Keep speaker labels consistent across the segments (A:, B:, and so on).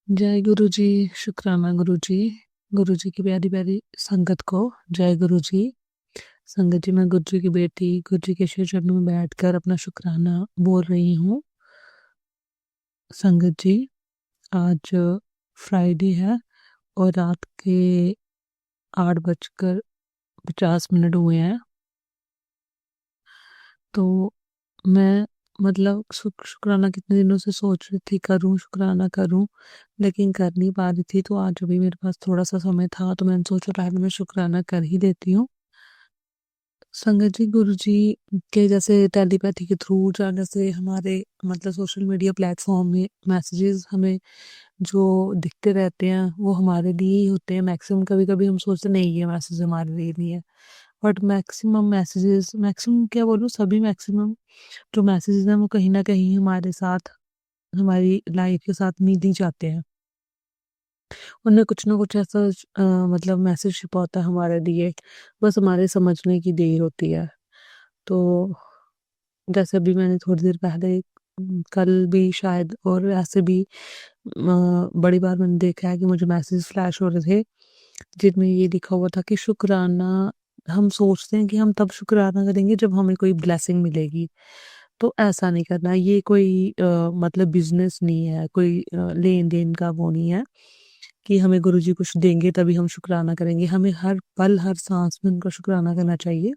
A: जय गुरु जी। शुक्राना गुरु जी। गुरु जी की प्यारी प्यारी संगत को जय गुरु जी। संगत जी, मैं गुरु जी की बेटी गुरु जी के श्री चरणों में बैठकर अपना शुक्राना बोल रही हूँ। संगत जी, आज फ्राइडे है और रात के 8:50 हुए हैं। तो मैं मतलब शुक्राना कितने दिनों से सोच रही थी करूं, शुक्राना करूं, लेकिन कर नहीं पा रही थी। तो आज अभी मेरे पास थोड़ा सा समय था तो मैंने सोचा पहले मैं शुक्राना कर ही देती हूँ। संगत जी, गुरु जी के जैसे टेलीपैथी के थ्रू जैसे हमारे मतलब सोशल मीडिया प्लेटफॉर्म में मैसेजेस हमें जो दिखते रहते हैं वो हमारे लिए ही होते हैं मैक्सिमम। कभी कभी हम सोचते नहीं ये मैसेज हमारे लिए नहीं है, बट मैक्सिमम मैसेजेस, मैक्सिमम क्या बोलूँ, सभी मैक्सिमम जो मैसेजेस हैं वो कहीं ना कहीं हमारे साथ, हमारी लाइफ के साथ मिल ही जाते हैं। उनमें कुछ ना कुछ ऐसा मतलब मैसेज छिपा होता है हमारे लिए, बस हमारे समझने की देर होती है। तो जैसे अभी मैंने थोड़ी देर पहले कल भी शायद और ऐसे भी बड़ी बार मैंने देखा है कि मुझे मैसेज फ्लैश हो रहे थे जिनमें ये लिखा हुआ था कि शुक्राना। हम सोचते हैं कि हम तब शुक्राना करेंगे जब हमें कोई ब्लेसिंग मिलेगी, तो ऐसा नहीं करना। ये कोई मतलब बिजनेस नहीं है, कोई लेन देन का वो नहीं है कि हमें गुरुजी कुछ देंगे तभी हम शुक्राना करेंगे। हमें हर पल हर सांस में उनका शुक्राना करना चाहिए।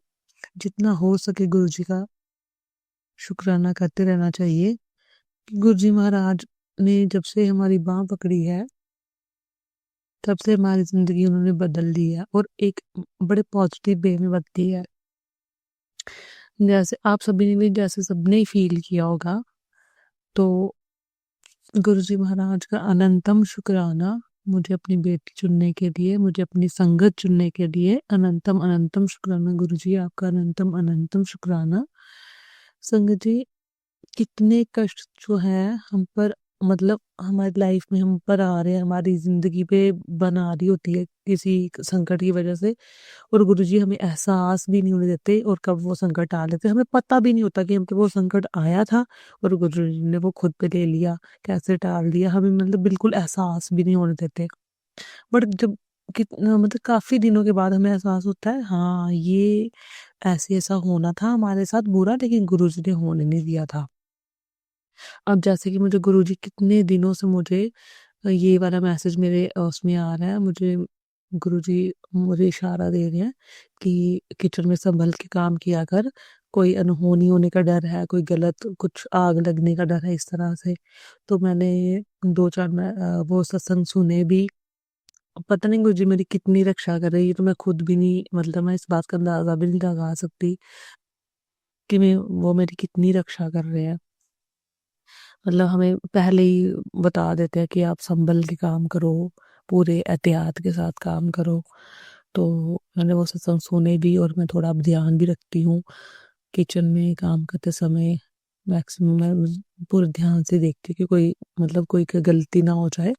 A: जितना हो सके गुरुजी का शुक्राना करते रहना चाहिए। गुरुजी महाराज ने जब से हमारी बाह पकड़ी है तब से हमारी जिंदगी उन्होंने बदल दी है और एक बड़े पॉजिटिव वे में बदली है। जैसे आप सभी ने भी, जैसे सबने ही फील किया होगा, तो गुरुजी महाराज का अनंतम शुक्राना मुझे अपनी बेटी चुनने के लिए, मुझे अपनी संगत चुनने के लिए। अनंतम अनंतम शुक्राना गुरुजी, आपका अनंतम अनंतम शुक्राना। संगत जी, कितने कष्ट जो है हम पर, मतलब हमारी लाइफ में हम पर आ रहे हैं, हमारी जिंदगी पे बना रही होती है किसी संकट की वजह से, और गुरुजी हमें एहसास भी नहीं होने देते और कब वो संकट आ लेते हमें पता भी नहीं होता कि हम पे वो संकट आया था और गुरुजी ने वो खुद पे ले लिया, कैसे टाल दिया, हमें मतलब बिल्कुल एहसास भी नहीं होने देते। बट जब कितना मतलब काफी दिनों के बाद हमें एहसास होता है, हाँ ये ऐसे ऐसा होना था हमारे साथ बुरा, लेकिन गुरुजी ने होने नहीं दिया था। अब जैसे कि मुझे गुरुजी कितने दिनों से मुझे ये वाला मैसेज मेरे उसमें आ रहा है, मुझे गुरुजी मुझे इशारा दे रहे हैं कि किचन में संभल के काम किया कर, कोई अनहोनी होने का डर है, कोई गलत कुछ आग लगने का डर है, इस तरह से। तो मैंने दो चार वो सत्संग सुने भी। पता नहीं गुरुजी मेरी कितनी रक्षा कर रही है, तो मैं खुद भी नहीं, मतलब मैं इस बात का अंदाजा भी नहीं लगा सकती कि मैं वो मेरी कितनी रक्षा कर रहे हैं। मतलब हमें पहले ही बता देते हैं कि आप संभल के काम करो, पूरे एहतियात के साथ काम करो। तो मैंने वो सत्संग सुने भी और मैं थोड़ा अब ध्यान भी रखती हूँ किचन में काम करते समय। मैक्सिमम मैं पूरे ध्यान से देखती हूँ कि कोई मतलब कोई गलती ना हो जाए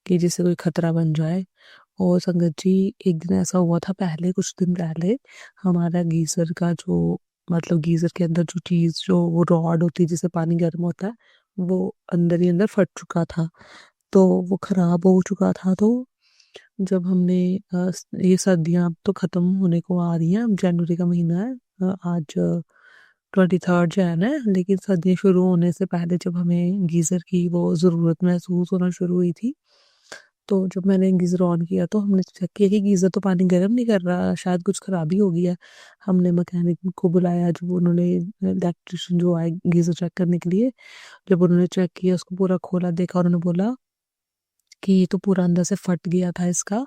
A: कि जिससे कोई खतरा बन जाए। और संगत जी, एक दिन ऐसा हुआ था पहले, कुछ दिन पहले, हमारा गीजर का जो मतलब गीजर के अंदर जो चीज, जो वो रॉड होती है जिससे पानी गर्म होता है, वो अंदर ही अंदर फट चुका था। तो वो खराब हो चुका था। तो जब हमने ये सर्दियां अब तो खत्म होने को आ रही हैं, अब जनवरी का महीना है, आज 23 जैन है, लेकिन सर्दियां शुरू होने से पहले जब हमें गीजर की वो जरूरत महसूस होना शुरू हुई थी, तो जब मैंने गीजर ऑन किया तो हमने चेक किया कि गीजर तो पानी गर्म नहीं कर रहा, शायद कुछ खराबी हो गई है। हमने मैकेनिक को बुलाया, जब उन्होंने, इलेक्ट्रिशियन जो आए गीजर चेक करने के लिए, जब उन्होंने चेक किया, उसको पूरा खोला, देखा, और उन्होंने बोला कि ये तो पूरा अंदर से फट गया था इसका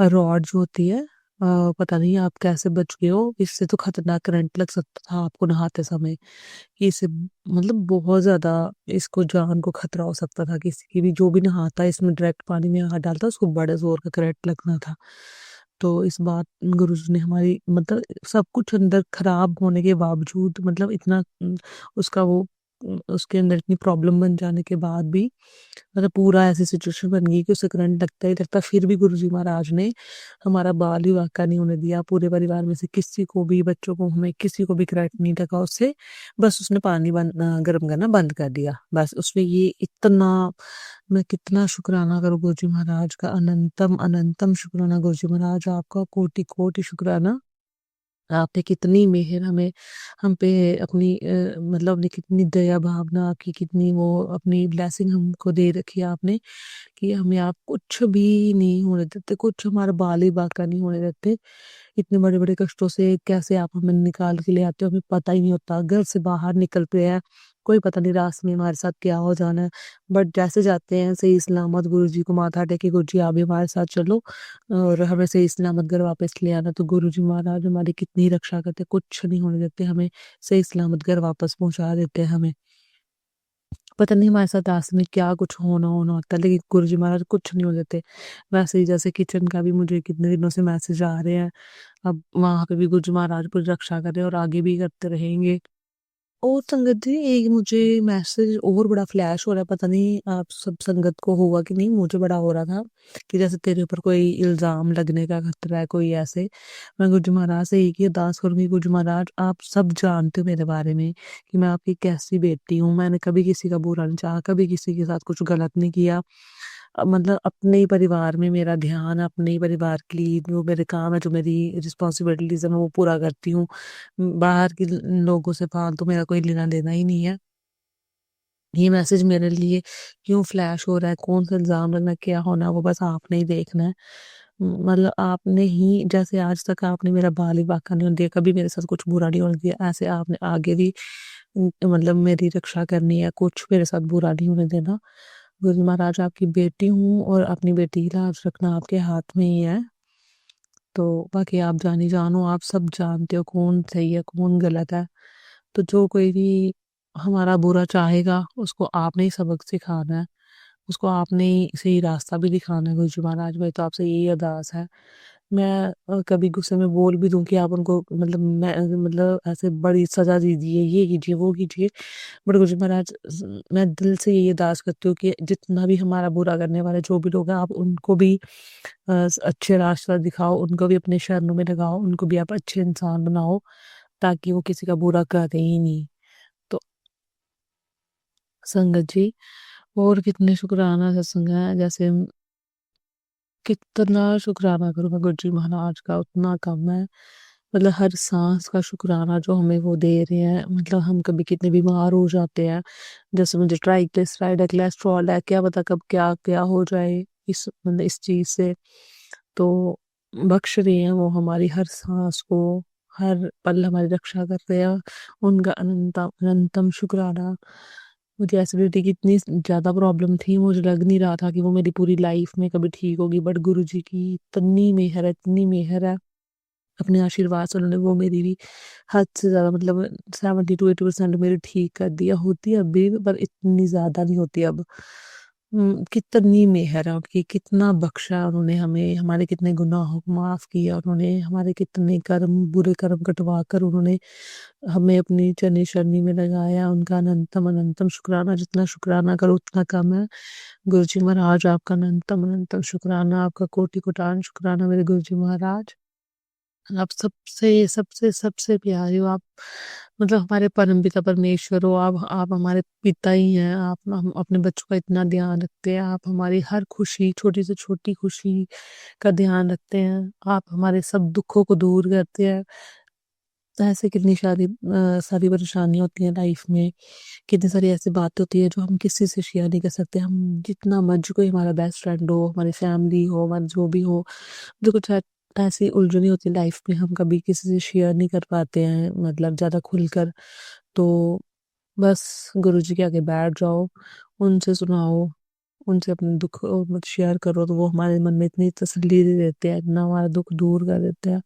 A: रॉड जो होती है। पता नहीं आप कैसे बच गए हो, इससे तो खतरनाक करंट लग सकता था आपको नहाते समय। कि इससे मतलब बहुत ज्यादा इसको जान को खतरा हो सकता था, किसी की भी जो भी नहाता है इसमें डायरेक्ट पानी में हाथ डालता उसको बड़े जोर का करंट लगना था। तो इस बात गुरुजी ने हमारी मतलब सब कुछ अंदर खराब होने के बावजूद, मतलब इतना उसका वो उसके अंदर इतनी प्रॉब्लम बन जाने के बाद भी, मतलब पूरा ऐसी सिचुएशन बन गई कि उसे करंट लगता ही लगता, फिर भी गुरुजी महाराज ने हमारा बाल विवाह का नहीं होने दिया। पूरे परिवार में से किसी को भी, बच्चों को, हमें किसी को भी करंट नहीं लगा उससे। बस उसने पानी गर्म करना बंद कर दिया, बस उसने ये इतना मैं कितना शुक्राना करूँ गुरुजी महाराज का, अनंतम अनंतम शुक्राना गुरुजी महाराज आपका, कोटि कोटि शुक्राना। आपने कितनी मेहर हमें हम पे अपनी मतलब अपनी कितनी दया भावना आपकी, कितनी वो अपनी ब्लेसिंग हमको दे रखी है आपने, कि हमें आप कुछ भी नहीं होने देते, कुछ हमारा बाल ही बाका नहीं होने देते। इतने बड़े बड़े कष्टों से कैसे आप हमें निकाल के ले आते हो, हमें पता ही नहीं होता। घर से बाहर निकलते हैं, कोई पता नहीं रास्ते में हमारे साथ क्या हो जाना है, बट जैसे जाते हैं सही सलामत गुरु जी को माथा टेके, गुरु जी आप भी हमारे साथ चलो और हमें सही सलामत घर वापस ले आना। तो गुरु जी महाराज हमारी कितनी रक्षा करते, कुछ नहीं होने देते, हमें सही सलामत घर वापस पहुंचा देते हैं। हमें पता नहीं हमारे साथ रास्ते में क्या कुछ होना होना होता है, लेकिन गुरु जी महाराज कुछ नहीं हो देते। वैसे ही जैसे किचन का भी मुझे कितने दिनों से मैसेज आ रहे हैं, अब वहां पे भी गुरु जी महाराज पूरी रक्षा कर रहे हैं और आगे भी करते रहेंगे। और संगत जी एक मुझे मैसेज और बड़ा फ्लैश हो रहा है, पता नहीं आप सब संगत को होगा कि नहीं, मुझे बड़ा हो रहा था कि जैसे तेरे ऊपर कोई इल्जाम लगने का खतरा है, कोई ऐसे। मैं गुरु जी महाराज से एक ही अरदास करूंगी, गुरु जी महाराज आप सब जानते हो मेरे बारे में कि मैं आपकी कैसी बेटी हूँ, मैंने कभी किसी का बुरा नहीं चाहा, कभी किसी के साथ कुछ गलत नहीं किया। मतलब अपने ही परिवार में मेरा ध्यान, अपने ही परिवार के लिए जो मेरे काम है, जो मेरी रिस्पॉन्सिबिलिटीज है, मैं वो पूरा करती हूँ। बाहर के लोगों से फालतू मेरा कोई लेना देना ही नहीं है। ये मैसेज मेरे लिए क्यों फ्लैश हो रहा है, कौन सा इल्जाम लगना, क्या होना, वो बस आपने ही देखना है। मतलब आपने ही, जैसे आज तक आपने मेरा बाल ही बाका नहीं होने दिया, कभी मेरे साथ कुछ बुरा नहीं होने दिया, ऐसे आपने आगे भी मतलब मेरी रक्षा करनी है, कुछ मेरे साथ बुरा नहीं होने देना। गुरु जी महाराज आपकी बेटी हूँ और अपनी बेटी की लाज रखना आपके हाथ में ही है। तो बाकी आप जानी जानो, आप सब जानते हो कौन सही है कौन गलत है। तो जो कोई भी हमारा बुरा चाहेगा उसको आपने ही सबक सिखाना है, उसको आपने ही सही रास्ता भी दिखाना है। गुरु जी महाराज मेरी तो आपसे यही अरदास है। मैं कभी गुस्से में बोल भी दूं कि आप उनको मतलब मैं मतलब ऐसे बड़ी सजा दीजिए, ये कीजिए वो कीजिए, बट गुरु जी महाराज मैं दिल से यही अरदास करती हूँ कि जितना भी हमारा बुरा करने वाले जो भी लोग हैं, आप उनको भी अच्छे रास्ता दिखाओ, उनको भी अपने शरणों में लगाओ, उनको भी आप अच्छे इंसान बनाओ, ताकि वो किसी का बुरा करे ही नहीं। तो संगत जी और कितने शुक्राना सत्संग है, जैसे कितना शुक्राना करूँ मैं गुरु जी महाराज का उतना कम है। मतलब हर सांस का शुक्राना जो हमें वो दे रहे हैं, मतलब हम कभी कितने बीमार हो जाते हैं, जैसे मुझे ट्राइग्लिसराइड है, कोलेस्ट्रॉल है, क्या पता कब क्या क्या हो जाए इस मतलब इस चीज से। तो बख्श रहे हैं वो हमारी हर सांस को, हर पल हमारी रक्षा कर रहे हैं, उनका अनंतम अनंतम शुक्राना। मुझे एसिडिटी की इतनी ज्यादा प्रॉब्लम थी, मुझे लग नहीं रहा था कि वो मेरी पूरी लाइफ में कभी ठीक होगी, बट गुरु जी की इतनी मेहर है, इतनी मेहर है, अपने आशीर्वाद से उन्होंने वो मेरी भी हद से ज्यादा मतलब 70 to 80% मेरी ठीक कर दिया। होती है अभी भी, पर इतनी ज्यादा नहीं होती अब। कितनी मेहर है उनकी, कितना बख्शा उन्होंने हमें, हमारे कितने गुनाहों को माफ किया उन्होंने, हमारे कितने कर्म बुरे कर्म कटवा कर उन्होंने हमें अपनी चरनी शरणी में लगाया। उनका अनंतम अनंतम शुक्राना, जितना शुक्राना करो उतना कम है। गुरु जी महाराज आपका अनंतम अनंतम शुक्राना, आपका कोटि कोटान शुक्राना मेरे गुरु जी महाराज। आप सबसे सबसे सबसे प्यारे हो आप, मतलब हमारे परम पिता परमेश्वर हो आप हमारे पिता ही हैं। आप हम अपने बच्चों का इतना ध्यान रखते हैं, आप हमारी हर खुशी, छोटी से छोटी खुशी का ध्यान रखते हैं, आप हमारे सब दुखों को दूर करते हैं। ऐसे कितनी सारी परेशानी होती है लाइफ में, कितनी सारी ऐसी बातें होती है जो हम किसी से शेयर नहीं कर सकते। हम जितना मर्जी कोई हमारा बेस्ट फ्रेंड हो, हमारी फैमिली हो, हमारा जो भी हो, जो कुछ ऐसी उलझनी होती है लाइफ में, हम कभी किसी से शेयर नहीं कर पाते हैं मतलब ज्यादा खुलकर। तो बस गुरु जी के आगे बैठ जाओ, उनसे सुनाओ, उनसे अपने दुख मत शेयर करो, तो वो हमारे मन में इतनी तसल्ली दे देते हैं, इतना हमारा दुख दूर कर देते हैं।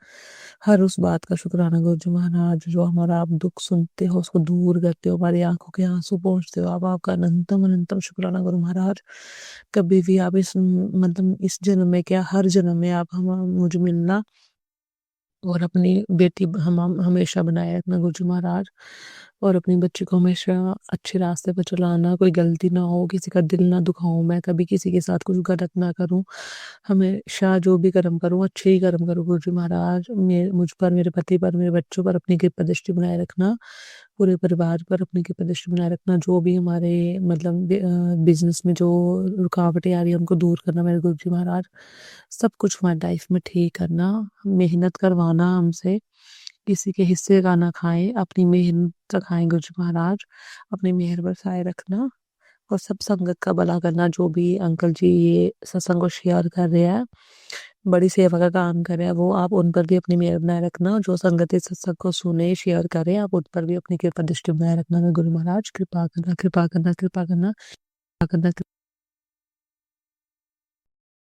A: हर उस बात का शुक्राना गुरु जी महाराज, जो हमारा आप दुख सुनते हो, उसको दूर करते हो, हमारी आंखों के आंसू पोंछते हो, आप आपका अनंतम अनंतम शुक्राना गुरु महाराज। कभी भी आप इस मतलब इस जन्म में क्या हर जन्म में आप हम मुझे मिलना और अपनी बेटी हम हमेशा बनाए रखना गुरु जी महाराज, और अपनी बच्ची को हमेशा अच्छे रास्ते पर चलाना, कोई गलती ना हो, किसी का दिल ना दुखाऊं, मैं कभी किसी के साथ कुछ गलत ना करूं, हमेशा जो भी कर्म करूं अच्छे ही कर्म करूं गुरु जी महाराज। मुझ पर, मेरे पति पर, मेरे बच्चों पर अपनी कृपा दृष्टि बनाए रखना। पूरे परिवार पर अपनी कृपा दृष्टि बनाए रखना। जो भी हमारे मतलब बिजनेस में जो रुकावटें आ रही हैं उनको दूर करना मेरे गुरु जी महाराज। सब कुछ हमारी लाइफ में ठीक करना, मेहनत करवाना हमसे, किसी के हिस्से का ना खाएं, अपनी मेहनत का खाएं गुरु जी महाराज। अपनी मेहर बरसाए रखना और सब संगत का भला करना। जो भी अंकल जी ये सत्संग को शेयर कर रहे हैं, बड़ी सेवा का काम कर रहे हैं वो, आप उन पर भी अपनी मेहर बनाए रखना। जो संगत इस सत्संग को सुने शेयर करें, आप उन पर भी अपनी कृपा दृष्टि बनाए रखना। मैं गुरु महाराज कृपा करना, कृपा करना, कृपा करना, कृपा करना।